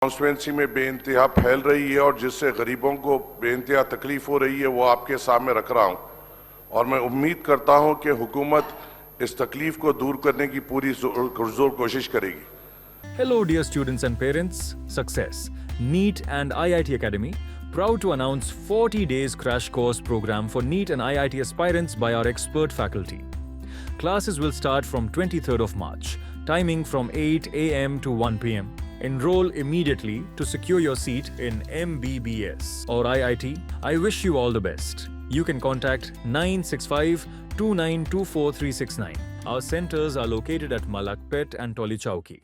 Constituency में बेइंतहा फैल रही है और जिससे गरीबों को बेइंतहा तकलीफ हो रही है वो आपके सामने रख रहा हूं और मैं उम्मीद करता हूं कि हुकूमत इस तकलीफ को दूर करने की पूरी जोर कोशिश करेगी। Hello, dear students and parents. Success. NEET and IIT Academy proud to announce 40 days crash course program for NEET and IIT aspirants by our expert faculty. Classes will start from 23rd of March, timing from 8 a.m. to 1 p.m. Enroll immediately to secure your seat in MBBS or IIT. I wish you all the best. You can contact 965-2924-369. Our centers are located at Malakpet and Toli Chowki.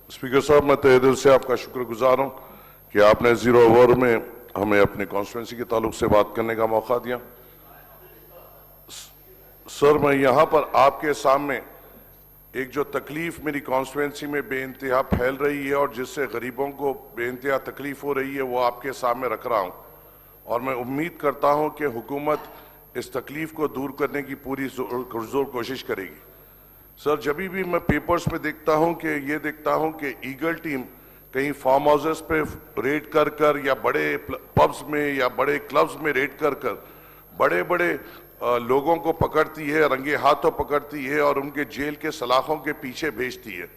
Speaker साहब, मैं तहे दिल से आपका शुक्रगुजार हूं कि आपने जीरो ओवर में हमें अपने कॉन्स्टिट्यूंसी के ताल्लुक से बात करने का मौका दिया। सर, मैं यहां पर आपके सामने एक जो तकलीफ मेरी कॉन्स्टिट्यूंसी में बेइंतहा फैल रही है और जिससे गरीबों को बेइंतहा तकलीफ हो रही है वो आपके सामने रख रहा हूं और मैं उम्मीद करता हूं कि हुकूमत इस तकलीफ को दूर करने की पूरी जोर कोशिश करेगी। सर, जब भी मैं पेपर्स में देखता हूं कि ईगल टीम कहीं फार्म हाउसेस पे रेड कर या बड़े पब्स में या बड़े क्लब्स में रेड कर बड़े बड़े लोगों को पकड़ती है, रंगे हाथों पकड़ती है और उनके जेल के सलाखों के पीछे भेजती है।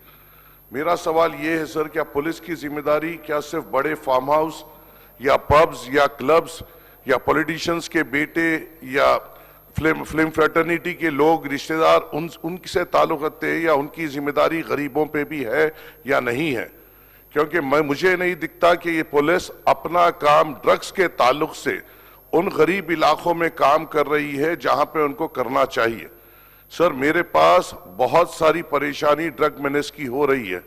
मेरा सवाल ये है सर, क्या पुलिस की जिम्मेदारी क्या सिर्फ बड़े फार्म हाउस या पब्स या क्लब्स या पॉलिटिशियंस के बेटे या फिल्म फ्रेटर्निटी के लोग रिश्तेदार उनसे ताल्लुक रखते हैं या उनकी जिम्मेदारी गरीबों पे भी है या नहीं है? क्योंकि मुझे नहीं दिखता कि ये पुलिस अपना काम ड्रग्स के ताल्लुक से उन गरीब इलाकों में काम कर रही है जहां पे उनको करना चाहिए। सर, मेरे पास बहुत सारी परेशानी ड्रग मेनेस की हो रही है,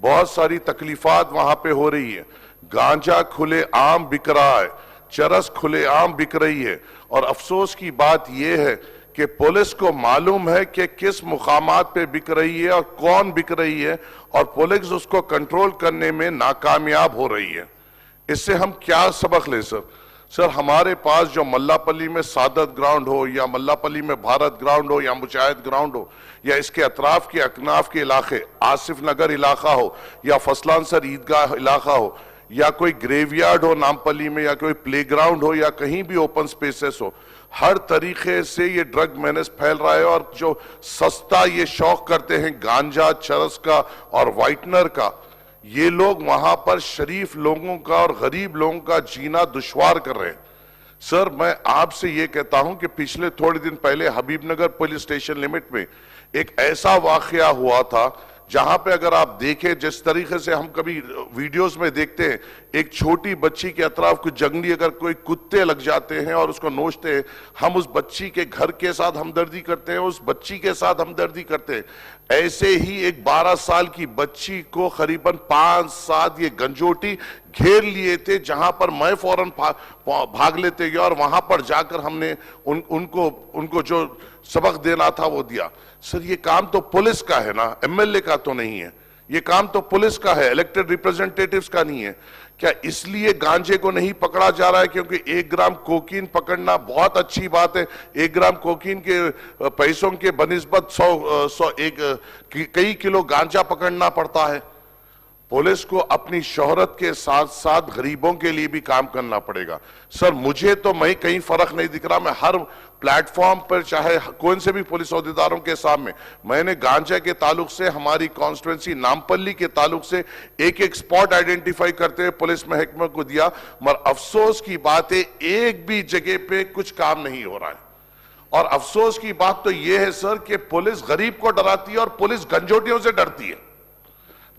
बहुत सारी तकलीफात वहां पे हो रही है। गांजा खुले आम बिक रहा है, चरस खुले आम बिक रही है और अफसोस की बात यह है कि पुलिस को मालूम है कि किस मुकामात पे बिक रही है और कौन बिक रही है और पुलिस उसको कंट्रोल करने में नाकामयाब हो रही है। इससे हम क्या सबक ले सर, हमारे पास जो मल्लापल्ली में सादत ग्राउंड हो या मल्लापल्ली में भारत ग्राउंड हो या मुजाहिद ग्राउंड हो या इसके अतराफ के अकनाफ के इलाके आसिफ नगर इलाका हो या फसलानसर ईदगाह इलाका हो या कोई ग्रेवयार्ड हो नामपल्ली में या कोई प्लेग्राउंड हो या कहीं भी ओपन स्पेसेस हो, हर तरीके से ये ड्रग मेनेस फैल रहा है और जो सस्ता ये शौक करते हैं गांजा, चरस का और वाइटनर का, ये लोग वहां पर शरीफ लोगों का और गरीब लोगों का जीना दुश्वार कर रहे हैं। सर, मैं आपसे ये कहता हूं कि पिछले थोड़े दिन पहले हबीबनगर पुलिस स्टेशन लिमिट में एक ऐसा वाकया हुआ था जहां पे अगर आप देखें जिस तरीके से हम कभी वीडियोस में देखते हैं, एक छोटी बच्ची के अतराफ कुछ जंगली अगर कोई कुत्ते लग जाते हैं और उसको नोचते हैं, हम उस बच्ची के घर के साथ हमदर्दी करते हैं, उस बच्ची के साथ हमदर्दी करते हैं। ऐसे ही एक 12 साल की बच्ची को करीबन 5-7 ये गंजोटी घेर लिए थे जहां पर मैं फौरन भाग लेते गया और वहां पर जाकर हमने उनको जो सबक देना था वो दिया। सर, ये काम तो पुलिस का है ना, एमएलए का तो नहीं है। ये काम तो पुलिस का है, इलेक्टेड रिप्रेजेंटेटिव्स का नहीं है। क्या इसलिए गांजे को नहीं पकड़ा जा रहा है क्योंकि 1 ग्राम कोकीन पकड़ना बहुत अच्छी बात है? 1 ग्राम कोकीन के पैसों के बनिस्बत 100 कई किलो गांजा पकड़ना पड़ता है। पुलिस को अपनी शोहरत के साथ साथ गरीबों के लिए भी काम करना पड़ेगा। सर, मुझे तो कहीं फर्क नहीं दिख रहा। मैं हर प्लेटफॉर्म पर चाहे कौन से भी पुलिस अहदेदारों के सामने मैंने गांजा के ताल्लुक से हमारी कॉन्स्टिट्यूंसी नामपल्ली के ताल्लुक से एक स्पॉट आइडेंटिफाई करते हुए पुलिस महकमे को दिया, मगर अफसोस की बात है एक भी जगह पे कुछ काम नहीं हो रहा है। और अफसोस की बात तो यह है सर कि पुलिस गरीब को डराती है और पुलिस गंजोटियों से डरती है।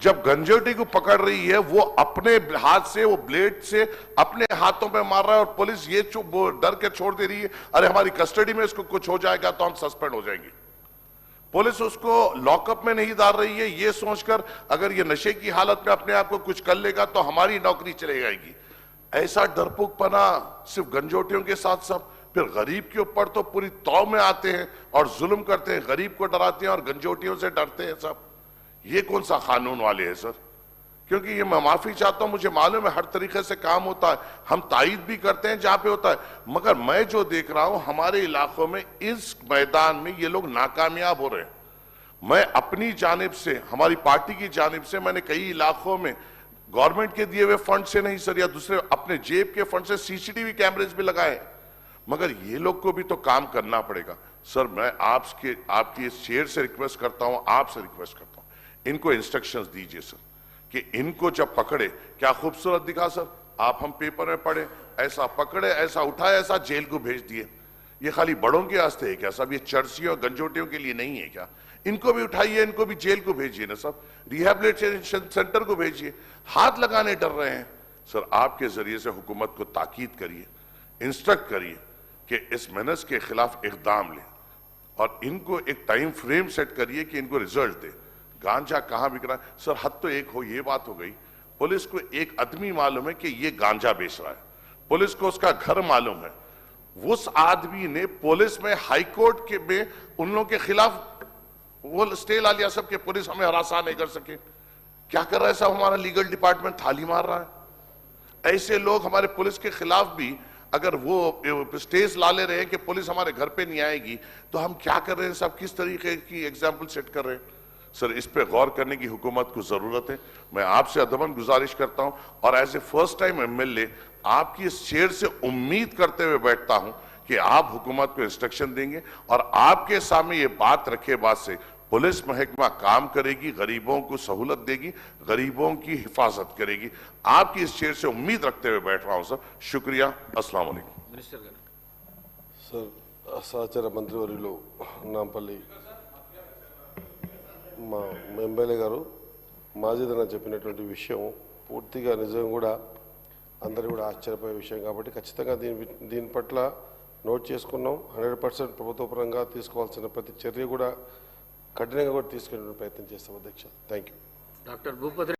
जब गंजोटी को पकड़ रही है वो अपने हाथ से, वो ब्लेड से अपने हाथों पे मार रहा है और पुलिस ये डर के छोड़ दे रही है, अरे हमारी कस्टडी में इसको कुछ हो जाएगा तो हम सस्पेंड हो जाएंगे। पुलिस उसको लॉकअप में नहीं डाल रही है ये सोचकर अगर ये नशे की हालत में अपने आप को कुछ कर लेगा तो हमारी नौकरी चली जाएगी। ऐसा डरपोकपना सिर्फ गंजोटियों के साथ सब फिर गरीब के ऊपर तो पूरी तौर में आते हैं और जुल्म करते हैं, गरीब को डराते हैं और गंजोटियों से डरते हैं सब। ये कौन सा कानून वाले हैं सर? क्योंकि ये मैं माफी चाहता हूं, मुझे मालूम है हर तरीके से काम होता है, हम तायद भी करते हैं जहां पे होता है, मगर मैं जो देख रहा हूं हमारे इलाकों में इस मैदान में ये लोग नाकामयाब हो रहे हैं। मैं अपनी जानिब से, हमारी पार्टी की जानिब से, मैंने कई इलाकों में गवर्नमेंट के दिए हुए फंड से नहीं सर, या दूसरे अपने जेब के फंड से सीसीटीवी कैमरेज भी लगाए, मगर ये लोग को भी तो काम करना पड़ेगा। सर मैं आपकी इस चेयर से रिक्वेस्ट करता हूं, आपसे रिक्वेस्ट करता हूं, इनको इंस्ट्रक्शंस दीजिए सर कि इनको जब पकड़े, क्या खूबसूरत दिखा सर, आप हम पेपर में पढ़े, ऐसा पकड़े, ऐसा उठाए, ऐसा जेल को भेज दिए। ये खाली बड़ों के वास्ते है क्या सब? ये चर्सियों गंजोटियों के लिए नहीं है क्या? इनको भी उठाइए, इनको भी जेल को भेजिए ना सब, रिहैबिलिटेशन सेंटर को भेजिए। हाथ लगाने डर रहे हैं सर। आपके जरिए से हुकूमत को ताकीद करिए, इंस्ट्रक्ट करिए कि इस मेनस के खिलाफ इकदाम लें और इनको एक टाइम फ्रेम सेट करिए कि इनको रिजल्ट दे। गांजा कहां बिक रहा है सर? हद तो एक हो, ये बात हो गई, पुलिस को एक आदमी मालूम है कि ये गांजा बेच रहा है, पुलिस को उसका घर मालूम है, उस आदमी ने पुलिस में हाईकोर्ट के में उन लोगों के खिलाफ वो स्टे ला लिया सब कि पुलिस हमें हरासा नहीं कर सके। क्या कर रहा है साहब? हमारा लीगल डिपार्टमेंट थाली मार रहा है। ऐसे लोग हमारे पुलिस के खिलाफ भी अगर वो स्टेज ला ले रहे हैं कि पुलिस हमारे घर पे नहीं आएगी, तो हम क्या कर रहे हैं साहब? किस तरीके की एग्जाम्पल सेट कर रहे हैं सर? इस पे गौर करने की हुकूमत को जरूरत है। मैं आपसे अदबन गुजारिश करता हूं और as a first time MLA आपकी इस चेयर से उम्मीद करते हुए बैठता हूं कि आप हुकूमत को इंस्ट्रक्शन देंगे और आपके सामने ये बात रखे बाद से पुलिस महकमा काम करेगी, गरीबों को सहूलत देगी, गरीबों की हिफाजत करेगी। आपकी इस चेयर से उम्मीद रखते हुए बैठ रहा हूं सर। शुक्रिया, अस्सलाम वालेकुम। సార్ సహచర మంత్రివర్యులు నాంపల్లి మా ఎమ్మెల్యే గారు మాజీదన చెప్పినటువంటి విషయం పూర్తిగా నిజం కూడా అందరూ కూడా ఆశ్చర్యపోయే విషయం కాబట్టి ఖచ్చితంగా దీని పట్ల నోట్ చేసుకున్నాం. 100% ప్రభుత్వ పరంగా తీసుకోవాల్సిన ప్రతి చర్య కూడా కఠినంగా కూడా తీసుకునే ప్రయత్నం చేస్తాం అధ్యక్ష. Thank you. డాక్టర్ భూపతి